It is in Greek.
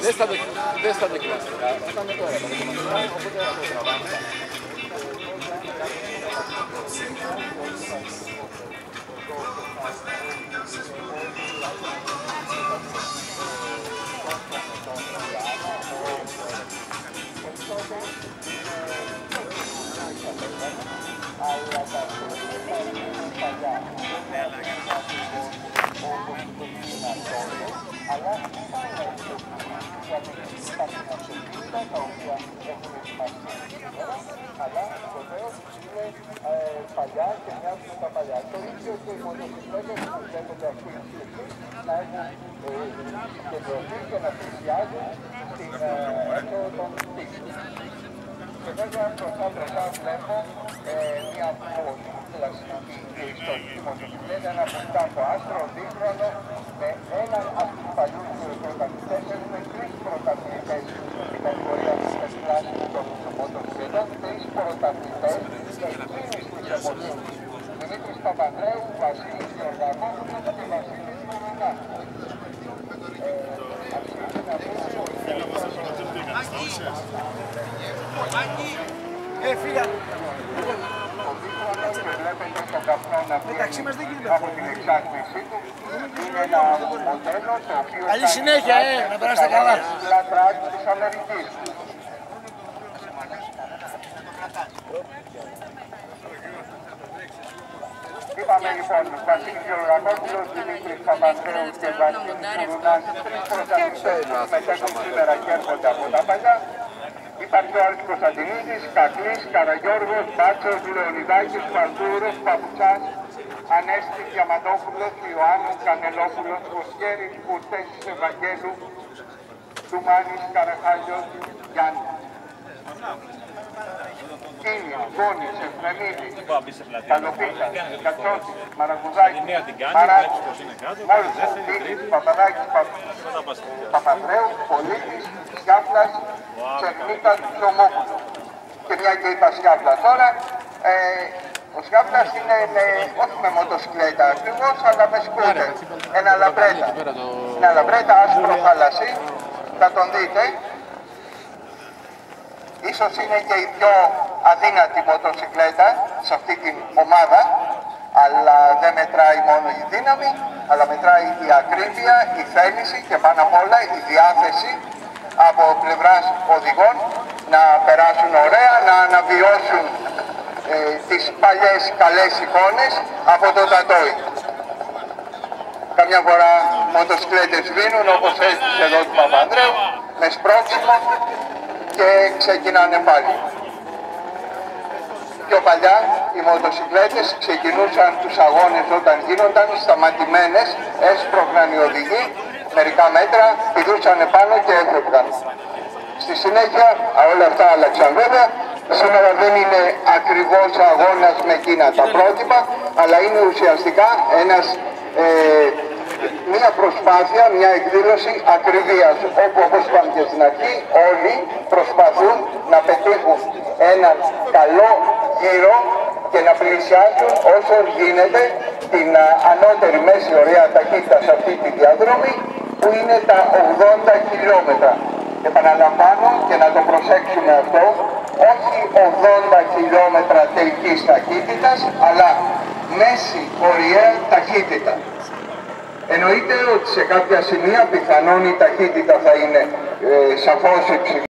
Δεν στα δοκιμαστικά. Αυτά είναι τώρα τα δοκιμαστικά, οπότε αυτό τραβάμε. Αλλά βεβαίως είναι παλιά και μοιάζουν με τα παλιά. Το ίδιο και οι μοτοσυκλέτες που βλέπετε αυτή τη στιγμή να έχουν συγκεντρωθεί και να πλησιάζουν στην έντο των τείχων. Και βέβαια μπροστά βλέπω μια πολύ κλασική και ιστορική μοτοσυκλέτα, ένα πουστάκο άστρο δίχρονο με έναν από τους παλιούς πρωταθλητές. Έχουμε τρεις πρωταθλητές στην κατηγορία της κλάσης των μοτοσυκλέτων, τρεις πρωταθλητές εκείνης της εποχής. Δημήτρης Παπανδρέου, Βασίλης Γεωργακόπουλος και Βασίλης Μουρινά. Φύγα. Βλέπετε τον καπνό να βγαίνει από την εξάρτησή του. Είναι ένα μοντέλο το οποίο καλή συνέχεια, να περάσετε καλά. Λατράκ της Αμερικής. Είπαμε λοιπόν, Βασίλης Γεωργακόπουλος, Δημήτρης Παπανδρέου και Βασίλης Μουρινάς, τρεις πρωταθλητές που συμμετέχουν σήμερα και έρχονται από τα παλιά. Υπάρχει ο Άρης Κωνσταντινίδης, Κακλής, Καραγιώργος, Μπάτσος, Λεωνιδάκης, Παρτούρος, Παπουτσάς, Ανέστη, Διαμαντόπουλος, Ιωάννου, Κανελόπουλος, Κοσιέρης, Κουρτέσης, Ευαγγέλου, Τουμάνης, Καραχάγιος, Γιάννη. Κίνια, Γόνης, Εφρεμίδης, Καλοπίτας, Κατσότης, Μαρακουδάκης, Μαράκης, Μόλτος, Τίγης, Παπαδάκης, Παπανδρέου, Πολίτης, Σιάφλας, Τσερνίκας, Ζωμόπουλος. Και μια και είπα Σιάφλα τώρα, ο Σιάφλας είναι όχι με μοτοσυκλέτα ακριβώς, αλλά με σκούτερ. Ένα λαμπρέτα. Ένα λαμπρέτα άσπρο θαλασσί, θα τον δείτε. Ίσως είναι και η πιο αδύνατη μοτοσυκλέτα σε αυτή την ομάδα, αλλά δεν μετράει μόνο η δύναμη, αλλά μετράει η ακρίβεια, η θέληση και πάνω απ' όλα η διάθεση από πλευράς οδηγών να περάσουν ωραία, να αναβιώσουν τις παλιές καλές εικόνες από το Τατόι. Καμιά φορά μοτοσυκλέτες σβήνουν όπως έστησε εδώ του Παπανδρέου με σπρώξιμο και ξεκινάνε πάλι. Πιο παλιά οι μοτοσυκλέτες ξεκινούσαν τους αγώνες όταν γίνονταν σταματημένες, έσπρωχναν οι οδηγοί, μερικά μέτρα, πηδούσαν πάνω και έφευγαν. Στη συνέχεια όλα αυτά άλλαξαν βέβαια. Σήμερα δεν είναι ακριβώς αγώνας με εκείνα τα πρότυπα, αλλά είναι ουσιαστικά μια προσπάθεια, μια εκδήλωση ακριβίας, όπου όπως είπαμε και στην αρχή, όλοι προσπαθούν να πετύχουν έναν καλό γύρο και να πλησιάσουν όσο γίνεται την ανώτερη μέση ωραία ταχύτητα σε αυτή τη διαδρομή, που είναι τα 80 χιλιόμετρα. Επαναλαμβάνω και να το προσέξουμε αυτό, όχι 80 χιλιόμετρα τελικής ταχύτητας, αλλά μέση ωριαία ταχύτητα. Εννοείται ότι σε κάποια σημεία πιθανόν η ταχύτητα θα είναι σαφώς υψηλή.